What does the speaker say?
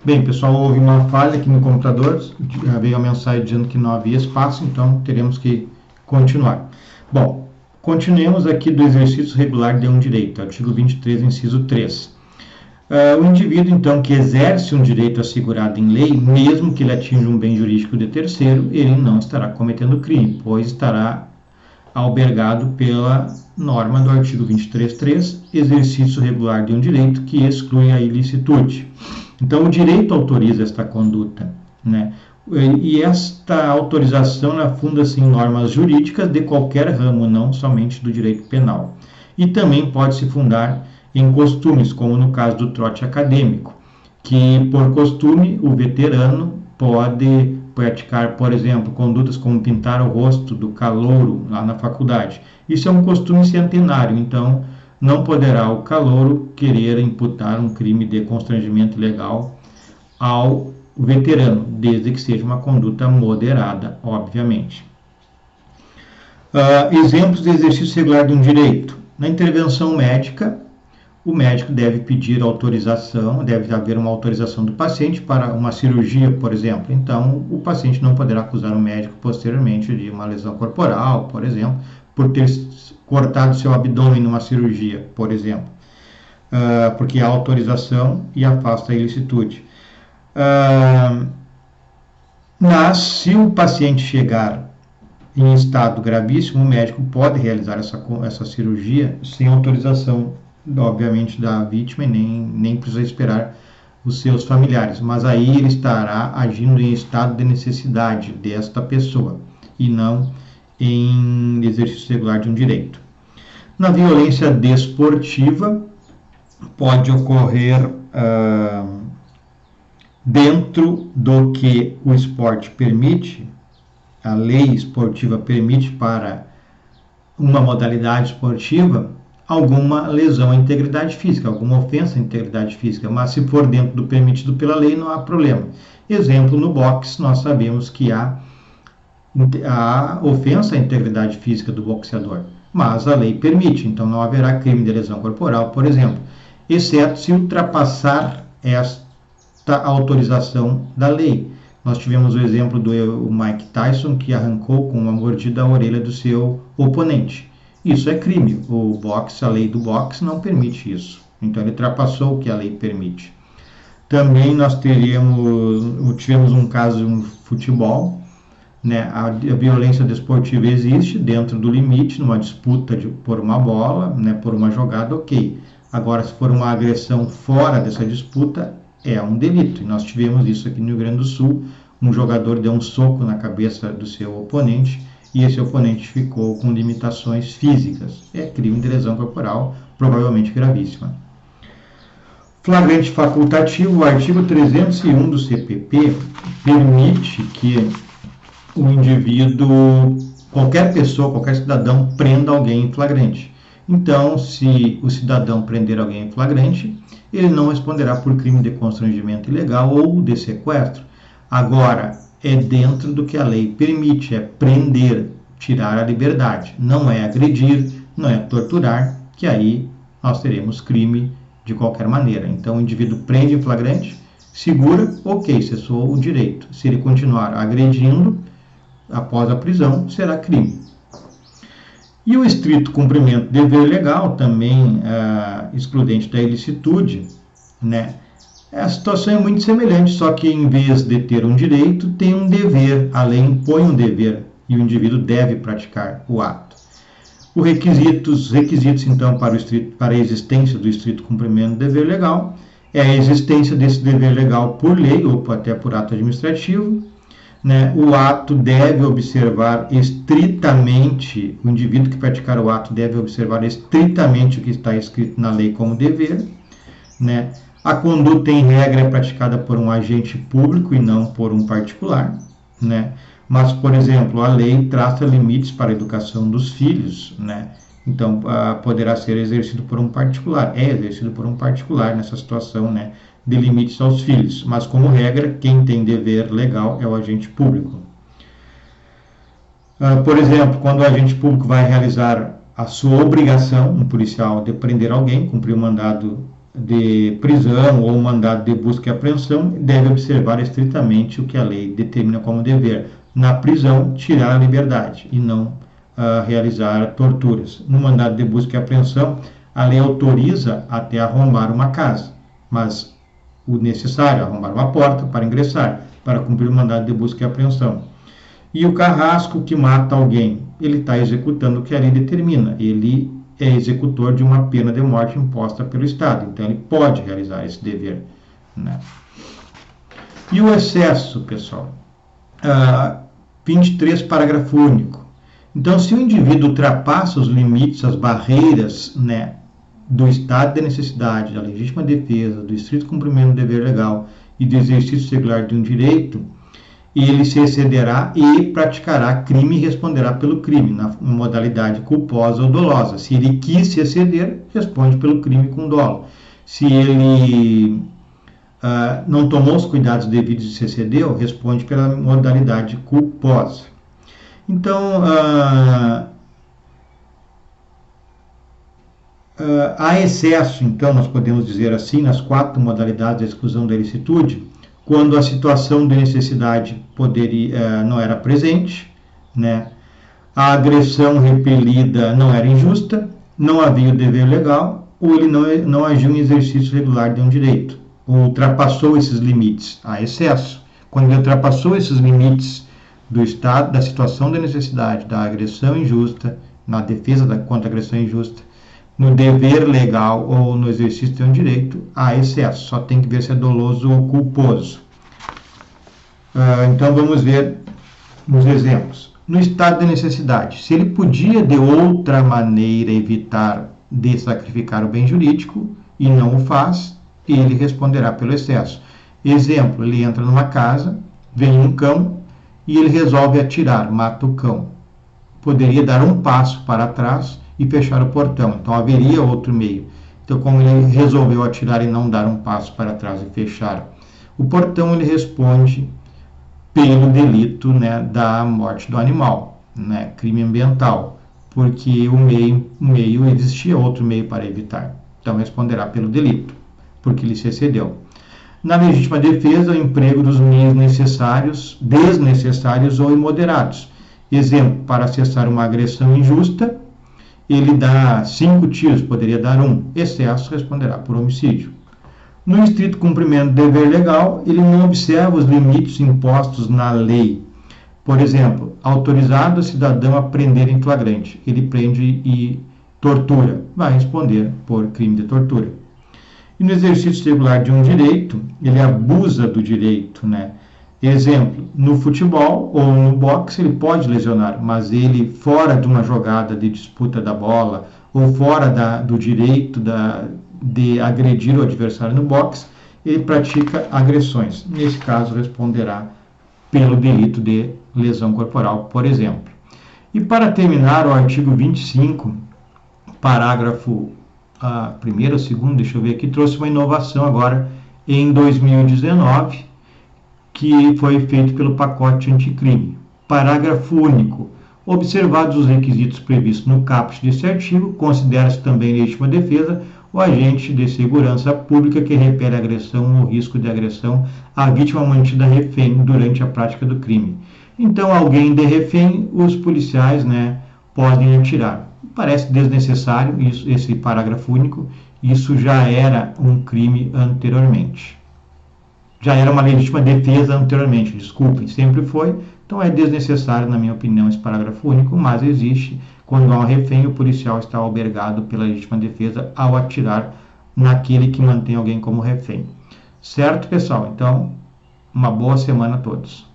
Bem, pessoal, houve uma falha aqui no computador, veio a mensagem dizendo que não havia espaço, então teremos que continuar. Bom, continuemos aqui do exercício regular de um direito, artigo 23, inciso 3. O indivíduo, então, que exerce um direito assegurado em lei, mesmo que ele atinja um bem jurídico de terceiro, ele não estará cometendo crime, pois estará albergado pela norma do artigo 23.3, exercício regular de um direito que exclui a ilicitude. Então, o direito autoriza esta conduta, né? E esta autorização funda-se em normas jurídicas de qualquer ramo, não somente do direito penal. E também pode se fundar em costumes, como no caso do trote acadêmico, que por costume o veterano pode praticar, por exemplo, condutas como pintar o rosto do calouro lá na faculdade. Isso é um costume centenário, então não poderá o calouro querer imputar um crime de constrangimento ilegal ao veterano, desde que seja uma conduta moderada, obviamente. Exemplos de exercício regular de um direito. Na intervenção médica, o médico deve pedir autorização, deve haver uma autorização do paciente para uma cirurgia, por exemplo. Então, o paciente não poderá acusar o médico posteriormente de uma lesão corporal, por exemplo, por ter cortado seu abdômen numa cirurgia, por exemplo, porque há autorização e afasta a ilicitude. Mas, se o paciente chegar em estado gravíssimo, o médico pode realizar essa cirurgia sem autorização, obviamente, da vítima, e nem precisa esperar os seus familiares, mas aí ele estará agindo em estado de necessidade desta pessoa e não em exercício regular de um direito. Na violência desportiva, pode ocorrer dentro do que o esporte permite, a lei esportiva permite para uma modalidade esportiva, alguma lesão à integridade física, alguma ofensa à integridade física, mas se for dentro do permitido pela lei, não há problema. Exemplo, no boxe, nós sabemos que há ofensa à integridade física do boxeador, mas a lei permite, então não haverá crime de lesão corporal, por exemplo, exceto se ultrapassar esta autorização da lei. Nós tivemos o exemplo do Mike Tyson, que arrancou com uma mordida a orelha do seu oponente. Isso é crime. O boxe, a lei do boxe não permite isso. Então ele ultrapassou o que a lei permite. Também nós tivemos um caso no futebol, né? A violência desportiva existe dentro do limite, numa disputa por uma bola, né? Por uma jogada, ok. Agora, se for uma agressão fora dessa disputa, é um delito. E nós tivemos isso aqui no Rio Grande do Sul. Um jogador deu um soco na cabeça do seu oponente e esse oponente ficou com limitações físicas. É crime de lesão corporal, provavelmente gravíssima. Flagrante facultativo, o artigo 301 do CPP permite que o indivíduo, qualquer pessoa, qualquer cidadão, prenda alguém em flagrante. Então, se o cidadão prender alguém em flagrante, ele não responderá por crime de constrangimento ilegal ou de sequestro. Agora, é dentro do que a lei permite, é prender, tirar a liberdade. Não é agredir, não é torturar, que aí nós teremos crime de qualquer maneira. Então, o indivíduo prende em flagrante, segura, ok, cessou o direito. Se ele continuar agredindo, após a prisão, será crime. E o estrito cumprimento do dever legal, também excludente da ilicitude, né? A situação é muito semelhante, só que em vez de ter um direito, tem um dever. A lei impõe um dever e o indivíduo deve praticar o ato. Os requisitos então, para a existência do estrito cumprimento do dever legal é a existência desse dever legal por lei ou até por ato administrativo, né? O ato deve observar estritamente, o indivíduo que praticar o ato deve observar estritamente o que está escrito na lei como dever, né? A conduta, em regra, é praticada por um agente público e não por um particular, né? Mas, por exemplo, a lei traça limites para a educação dos filhos, né? Então, poderá ser exercido por um particular. É exercido por um particular nessa situação, né? De limites aos filhos. Mas, como regra, quem tem dever legal é o agente público. Por exemplo, quando o agente público vai realizar a sua obrigação, um policial, de prender alguém, cumprir o mandado de prisão ou mandado de busca e apreensão, deve observar estritamente o que a lei determina como dever. Na prisão, tirar a liberdade e não realizar torturas. No mandado de busca e apreensão, a lei autoriza até arrombar uma casa, mas o necessário, arrombar uma porta para ingressar, para cumprir o mandado de busca e apreensão. E o carrasco que mata alguém, ele está executando o que a lei determina. Ele é executor de uma pena de morte imposta pelo Estado. Então, ele pode realizar esse dever, né? E o excesso, pessoal? 23, parágrafo único. Então, se o indivíduo ultrapassa os limites, as barreiras, né, do estado de necessidade, da legítima defesa, do estrito cumprimento do dever legal e do exercício regular de um direito, ele se excederá e praticará crime e responderá pelo crime, na modalidade culposa ou dolosa. Se ele quis se exceder, responde pelo crime com dolo. Se ele não tomou os cuidados devidos e se excedeu, responde pela modalidade culposa. Então, há excesso, então, nós podemos dizer assim, nas 4 modalidades da exclusão da ilicitude, quando a situação de necessidade não era presente, né? A agressão repelida não era injusta, não havia o dever legal, ou ele não agiu em exercício regular de um direito, ou ultrapassou esses limites. Há excesso. Quando ele ultrapassou esses limites do estado, da situação de necessidade, da agressão injusta, na defesa contra a agressão injusta, no dever legal ou no exercício de um direito, há excesso. Só tem que ver se é doloso ou culposo. Então, vamos ver os exemplos. No estado de necessidade, se ele podia de outra maneira evitar de sacrificar o bem jurídico e não o faz, ele responderá pelo excesso. Exemplo, ele entra numa casa, vem um cão e ele resolve atirar, mata o cão. Poderia dar um passo para trás e fechar o portão. Então, haveria outro meio. Então, como ele resolveu atirar e não dar um passo para trás e fechar o portão, ele responde pelo delito, né, da morte do animal, né, crime ambiental, porque o meio existia outro meio para evitar. Então, responderá pelo delito, porque ele se excedeu. Na legítima defesa, o emprego dos meios necessários, desnecessários ou imoderados. Exemplo, para cessar uma agressão injusta, ele dá 5 tiros, poderia dar 1. Excesso, responderá por homicídio. No estrito cumprimento do dever legal, ele não observa os limites impostos na lei. Por exemplo, autorizado o cidadão a prender em flagrante. Ele prende e tortura. Vai responder por crime de tortura. E no exercício regular de um direito, ele abusa do direito, né? Exemplo, no futebol ou no boxe ele pode lesionar, mas ele, fora de uma jogada de disputa da bola ou fora do direito de agredir o adversário no boxe, ele pratica agressões. Nesse caso, responderá pelo delito de lesão corporal, por exemplo. E para terminar, o artigo 25, parágrafo 1º ou 2º, deixa eu ver aqui, trouxe uma inovação agora em 2019, que foi feito pelo pacote anticrime. Parágrafo único. Observados os requisitos previstos no caput deste artigo, considera-se também legítima defesa o agente de segurança pública que repele a agressão ou risco de agressão à vítima mantida refém durante a prática do crime. Então, alguém de refém, os policiais, né, podem atirar. Parece desnecessário esse parágrafo único, isso já era um crime anteriormente. Já era uma legítima defesa anteriormente, desculpem, sempre foi, então é desnecessário, na minha opinião, esse parágrafo único, mas existe quando há um refém, o policial está albergado pela legítima defesa ao atirar naquele que mantém alguém como refém. Certo, pessoal? Então, uma boa semana a todos.